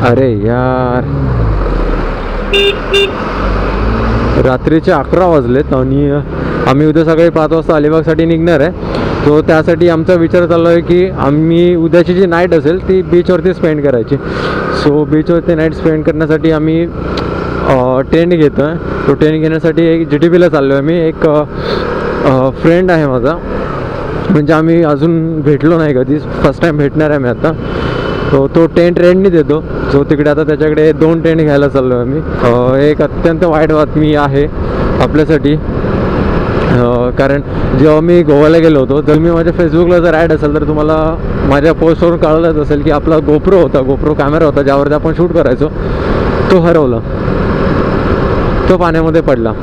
अरे यार, रात्रीचे 11 वाजलेत आणि आम्ही उद्या सकाळी 5 वाजता अलिबागसाठी निघणार आहे. तो त्यासाठी आमचा विचार चालला आहे की आम्ही उद्याची जी नाईट असेल ती बीचवरती स्पेंड करायची. सो बीचवरती नाईट स्पेंड करण्यासाठी आम्ही टेंट घेतो आहे. तो टेंट घेण्यासाठी एक GTPला चाललो आहे. मी एक फ्रेंड आहे माझा, म्हणजे आम्ही अजून भेटलो नाही कधी, फर्स्ट टाईम भेटणार आहे मी आता. तो टेंट रेंटनी देतो. सो तिकडे आता त्याच्याकडे 2 टेंट घ्यायला चाललो आहे मी. एक अत्यंत वाईट बातमी आहे आपल्यासाठी, कारण जेव्हा मी गोव्याला गेलो होतो, जर मी माझ्या फेसबुकला जर ॲड असेल तर तुम्हाला माझ्या पोस्टवरून कळलंच असेल की आपला गोप्रो कॅमेरा होता ज्यावरती आपण शूट करायचो, तो हरवला, तो पाण्यामध्ये पडला.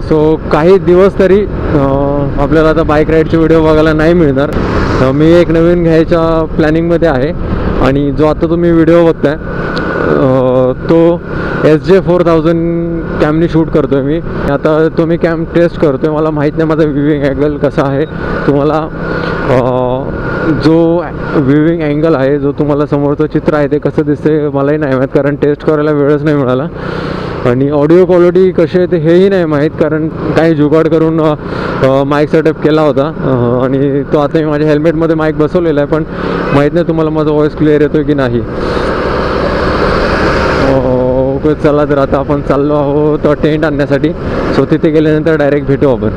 सो काही दिवस तरी आपल्याला आता बाईक राईडचे व्हिडिओ बघायला नाही मिळणार. मी एक नवीन घ्यायच्या प्लॅनिंगमध्ये आहे आणि जो आता तुम्ही व्हिडिओ बघताय तो SJ4000 कॅमनी शूट करतो आहे मी. आता तो मी कॅम टेस्ट करतो आहे. मला माहीत नाही माझा व्ह्यूइंग अँगल कसा आहे. तुम्हाला जो व्ह्यूइंग अँगल आहे, जो तुम्हाला समोरचं चित्र आहे ते कसं दिसते मलाही नाही माहीत, कारण टेस्ट करायला वेळच नाही मिळाला. आणि ऑडिओ क्वालिटी कशी आहे ते हेही नाही माहीत, कारण काही जुगाड करून माईक सेटअप केला होता आणि तो आता मी माझ्या हेल्मेटमध्ये माईक बसवलेला आहे, पण माहीत नाही तुम्हाला माझा व्हॉइस क्लिअर येतो की नाही. चला, तर आता आपण चाललो आहोत टेंट आणण्यासाठी. सो तिथे गेल्यानंतर डायरेक्ट भेटू आपण.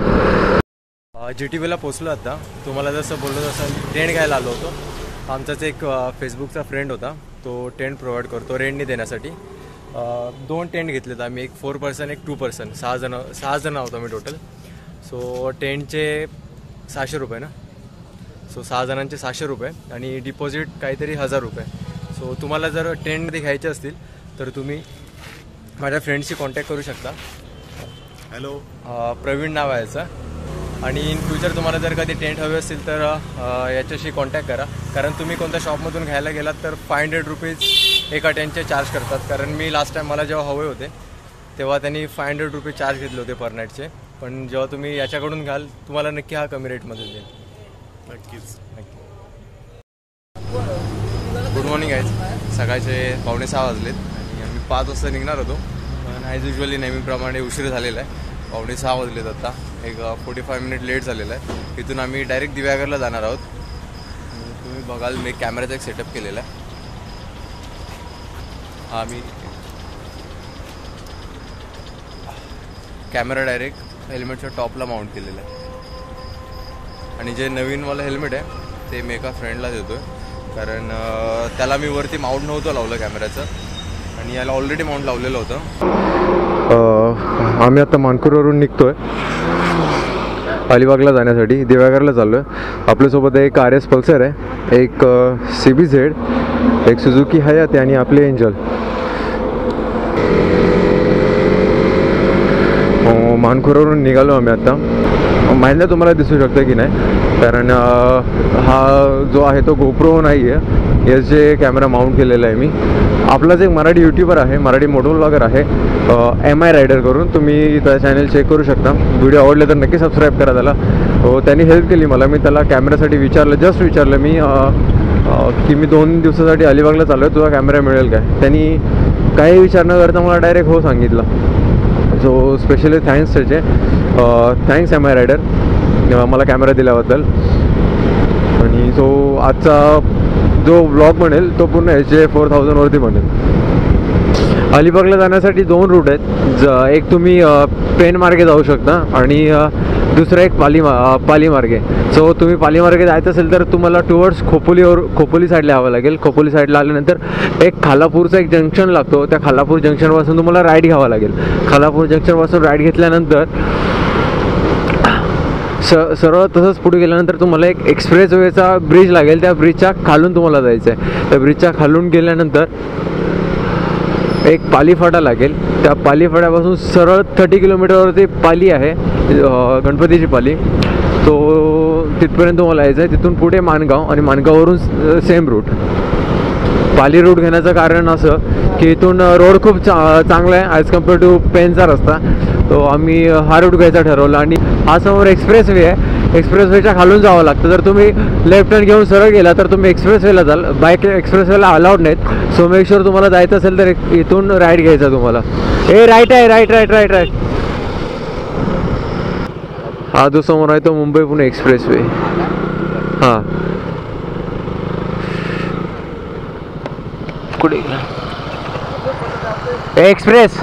GTPला पोचलो. आता तुम्हाला जसं बोललो तसं टेंट घ्यायला आलो होतो. आमचाच एक फेसबुकचा फ्रेंड होता, तो टेंट प्रोव्हाइड करतो रेंटनी देण्यासाठी. 2 टेंट घेतलेत आम्ही, एक 4 पर्सन एक 2 पर्सन, 6 जण होतो मी टोटल. सो टेंटचे 600 रुपये ना. सो 6 जणांचे 600 रुपये आणि डिपॉझिट काहीतरी 1000 रुपये. सो तुम्हाला जर टेंटमध्ये घ्यायचे असतील तर तुम्ही माझ्या फ्रेंडशी कॉन्टॅक्ट करू शकता. हॅलो, प्रवीण नाव आहे याचं. आणि इन फ्युचर तुम्हाला जर कधी टेंट हवे असतील तर याच्याशी कॉन्टॅक्ट करा, कारण तुम्ही कोणत्या शॉपमधून घ्यायला गेलात तर 500 रुपीज एका टेंटचे चार्ज करतात. कारण मी लास्ट टाईम मला जेव्हा हवे होते तेव्हा त्यांनी 500 रुपीज चार्ज घेतले होते पर नाईटचे, पण जेव्हा तुम्ही याच्याकडून घ्याल तुम्हाला नक्की हा कमी रेटमध्ये देईल. नक्कीच. गुड मॉर्निंग आहे. सकाळचे 5:45 वाजलेत आणि आम्ही 5 वाजता निघणार होतो, पण ॲज युजली नेहमीप्रमाणे उशीर झालेला आहे. 5:45 वाजलेत. आता एक 45 मिनिट लेट झालेला आहे. इथून आम्ही डायरेक्ट दिव्यागरला जाणार आहोत. तुम्ही बघाल मी कॅमेराचा एक सेटअप केलेला आहे. आम्ही कॅमेरा डायरेक्ट हेल्मेटच्या टॉपला माउंट केलेला आहे आणि जे नवीनवालं हेल्मेट आहे ते मी एका फ्रेंडला देतो आहे, कारण त्याला मी वरती माउंट नव्हतं लावलं कॅमेऱ्याचं आणि याला ऑलरेडी माउंट लावलेलं होतं. आम्ही आता मानकुरवरून निघतोय अलिबागला जाण्यासाठी. दिव्यागरला चाललो आहे. आपल्यासोबत एक RS पल्सर आहे, एक CBZ, एक सुझुकी हयाती आणि आपले एंजल. मानकुरवरून निघालो आम्ही आता. माहिती नाही तुम्हाला दिसू शकतं की नाही, कारण हा जो आहे तो गोप्रो नाही आहे, SJ कॅमेरा माउंट केलेला आहे मी. आपलाच एक मराठी यूट्यूबर आहे, मराठी मोटो व्लॉगर आहे, MI रायडर करून. तुम्ही त्याचा चॅनल चेक करू शकता. व्हिडिओ आवडले तर नक्की सबस्क्राईब करा त्याला. त्यांनी हेल्प केली मला. मी त्याला कॅमेऱ्यासाठी जस्ट विचारलं मी की मी 2 दिवसासाठी अलिबागला चाललो आहे, तुझा कॅमेरा मिळेल काय. त्यांनी काही विचार न करता मला डायरेक्ट हो सांगितलं. सो स्पेशली थँक्स त्याचे. थँक्स MI रायडर मला कॅमेरा दिल्याबद्दल. आणि सो आजचा जो ब्लॉग बनेल तो पूर्ण SJ4000 वरती बनेल. अलिबागला जाण्यासाठी 2 रूट आहेत. एक तुम्ही पेन मार्गे जाऊ शकता आणि दुसरा एक पाली मार्गे. सो तुम्ही पाली मार्गे जायचं असेल तर तुम्हाला टुवर्ड्स खोपोली साईडला यावं लागेल. खोपोली साईडला आल्यानंतर एक खालापूरचा एक जंक्शन लागतो. त्या खालापूर जंक्शनपासून तुम्हाला राईट घ्यावा लागेल. खालापूर जंक्शनपासून राईट घेतल्यानंतर सरळ तसंच पुढे गेल्यानंतर तुम्हाला एक एक्सप्रेस वेचा ब्रिज लागेल. त्या ब्रिजच्या खालून तुम्हाला जायचं आहे. त्या ब्रिजच्या खालून गेल्यानंतर एक पालीफाटा लागेल. त्या पालीफाट्यापासून सरळ 30 किलोमीटरवरती पाली आहे, गणपतीची पाली. तो तिथपर्यंत तुम्हाला यायचं आहे. तिथून पुढे माणगाव आणि माणगाववरून सेम रूट. पाली रूट घेण्याचं कारण असं की इथून रोड खूप चांगला आहे ॲज कम्पेअर टू पेनचा रस्ता. तो आम्ही हा रूट घ्यायचा ठरवला. आणि हा समोर एक्सप्रेस वे आहे. एक्सप्रेसवेच्या खालून जावं लागतं. जर तुम्ही लेफ्ट हँड घेऊन सरळ गेला तर तुम्ही एक्सप्रेसवेला जाल. बाईक एक्सप्रेसवेला अलाउड नाहीत. सो मेक शुअर तुम्हाला जायचं असेल तर इथून राईट घ्यायचा तुम्हाला. राईट आहे, राईट राईट राईट राईट. हा जो समोर आहे तो मुंबई पुणे एक्सप्रेसवे. हां कुठे एक्सप्रेस.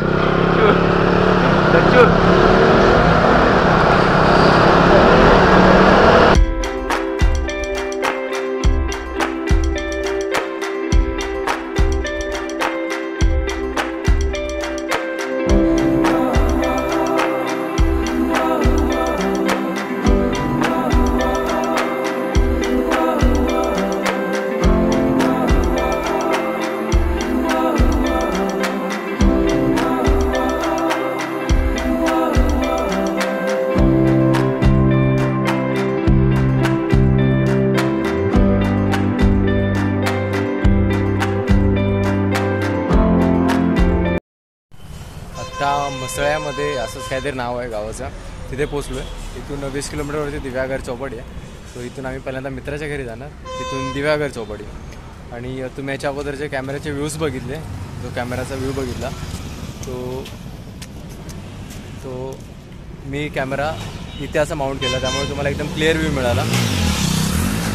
मसळ्यामध्ये असंच काहीतरी नाव आहे गावाचं. तिथे पोचलो आहे. इथून 20 किलोमीटरवरती दिव्यागर चौपाटी आहे. सो इथून आम्ही पहिल्यांदा मित्राच्या घरी जाणार, तिथून दिव्यागर चौपाटी. आणि तुम्ही याच्या अगोदर जे कॅमेऱ्याचे व्ह्यूज बघितले, जो कॅमेराचा व्ह्यू बघितला तो मी कॅमेरा इथे असं माउंट केला, त्यामुळे तुम्हाला एकदम क्लिअर व्ह्यू मिळाला.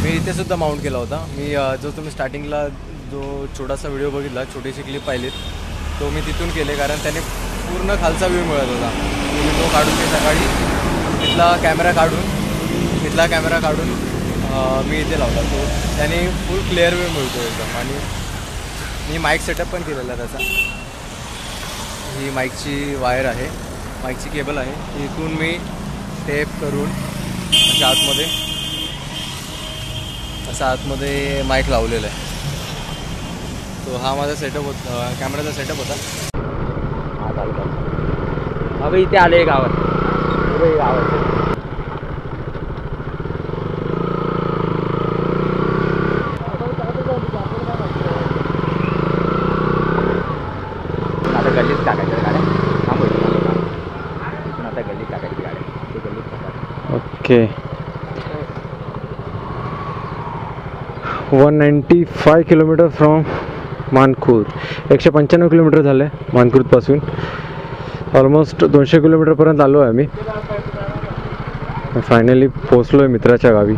मी इथेसुद्धा माउंट केला होता. मी जो तुम्ही स्टार्टिंगला जो छोटासा व्हिडिओ बघितला, छोटीशी क्लिप पाहिलीत, तो मी तिथून केले, कारण त्याने पूर्ण खालचा व्ह्यू मिळत होता. मी तो काढून मी सकाळी तिथला कॅमेरा काढून मी इथे लावला. तो त्याने फुल क्लिअर व्ह्यू मिळतो एकदम. आणि मी माईक सेटअप पण केलेला त्याचा. ही माईकची वायर आहे, माईकची केबल आहे. इथून मी टेप करून असं आतमध्ये माईक लावलेला आहे. तो हा माझा सेटअप होता, कॅमेराचा सेटअप होता. अबे इथे आले गावात. आता गल्लीत टाकायचं गाड्या. इथून आता गल्लीत टाकायची गाड्या. ते गल्लीत टाकायचं. Okay. 195 kilometre from Mankhurd. 195 kilometre झाले मानखुर्दपासून. ऑलमोस्ट 200 किलोमीटरपर्यंत आलो आहे आम्ही. फायनली पोचलो आहे मित्राच्या गावी.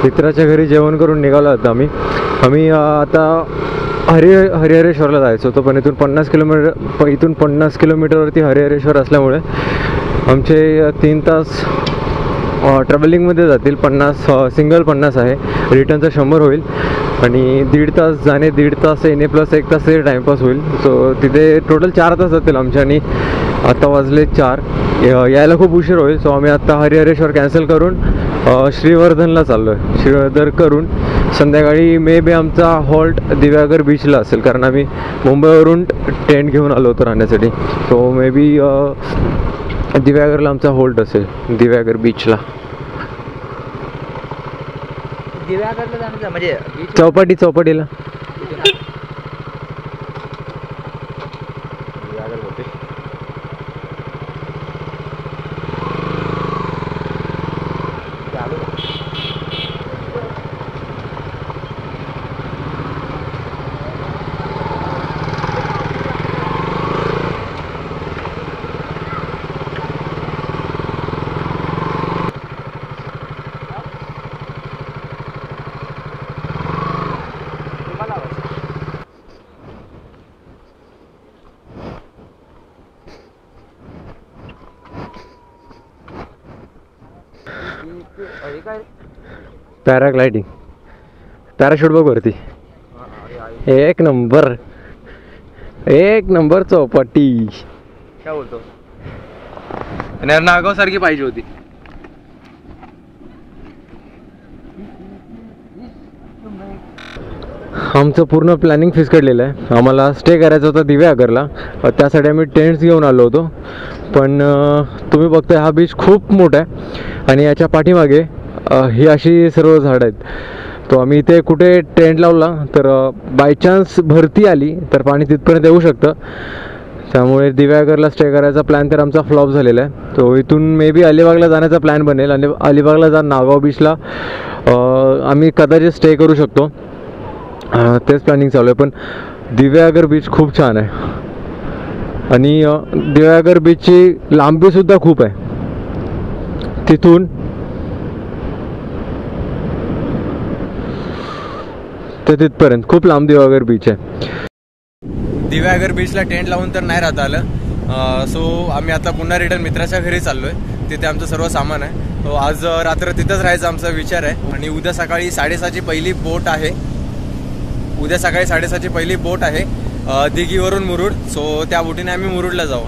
मित्राच्या घरी जेवण करून निघालो होतो आम्ही आता हरिहरेश्वरला जायचं होतं, पण इथून 50 किलोमीटरवरती हरिहरेश्वर असल्यामुळे आमचे 3 तास ट्रॅव्हलिंगमध्ये जातील. 50 सिंगल 50 आहे, रिटर्नचा 100 होईल. आणि 1.5 तास जाणे, 1.5 तास येणे प्लस 1 तास तरी टाईमपास होईल. सो तिथे टोटल 4 तास जातील आमच्या. आणि आता वाजले 4, यायला खूप उशीर होईल. सो आम्ही आत्ता हरिहरेश्वर कॅन्सल करून श्रीवर्धनला चाललो आहे. श्रीवर्धन करून संध्याकाळी मे बी आमचा हॉल्ट दिव्यागर बीचला असेल, कारण आम्ही मुंबईवरून टेंट घेऊन आलो होतो राहण्यासाठी. सो मे बी दिव्यागरला आमचा होल्ट असेल, दिव्यागर बीचला. दिव्यागरला जाण्याचं म्हणजे चौपाटीला. दिव्यागर होते. हे काय पॅराग्लायडिंग, पॅराशूट बघ वरती. एक नंबर, एक नंबर चौपाटी. काय बोलतो? नागाव सारखी पाहिजे होती. आमचं पूर्ण प्लॅनिंग फिक्सकडलेलं आहे. आम्हाला स्टे करायचा होता दिव्यागरला, त्यासाठी आम्ही टेंट्स घेऊन आलो होतो. पण तुम्ही बघताय हा बीच खूप मोठा आहे आणि याच्या पाठीमागे ही अशी सर्व झाडं आहेत. तो आम्ही इथे कुठे टेंट लावला तर बाय चान्स भरती आली तर पाणी तिथपर्यंत येऊ शकतं. त्यामुळे दिव्यागरला स्टे करायचा प्लॅन तर आमचा फ्लॉप झालेला आहे. तो इथून मे बी अलिबागला जाण्याचा प्लॅन बनेल आणि अलिबागला जा नागाव बीचला आम्ही कदाचित स्टे करू शकतो. तेच प्लॅनिंग चालू आहे. पण दिव्यागर बीच खूप छान आहे आणि दिव्यागर बीचची लांबीसुद्धा खूप आहे. तिथून ते तिथपर्यंत खूप लांब दिव्यागर बीच आहे. दिव्यागर बीचला टेंट लावून तर नाही राहता आलं. सो आम्ही आता पुन्हा रिटर्न मित्राच्या घरी चाललो आहे. तिथे आमचं सर्व सामान आहे. तो आज रात्र तिथंच राहायचा आमचा विचार आहे. आणि उद्या सकाळी 6:30ची पहिली बोट आहे. उद्या सकाळी 6:30ची पहिली बोट आहे दिघीवरून मुरुड. सो त्या बोटीने आम्ही मुरुडला जाऊ.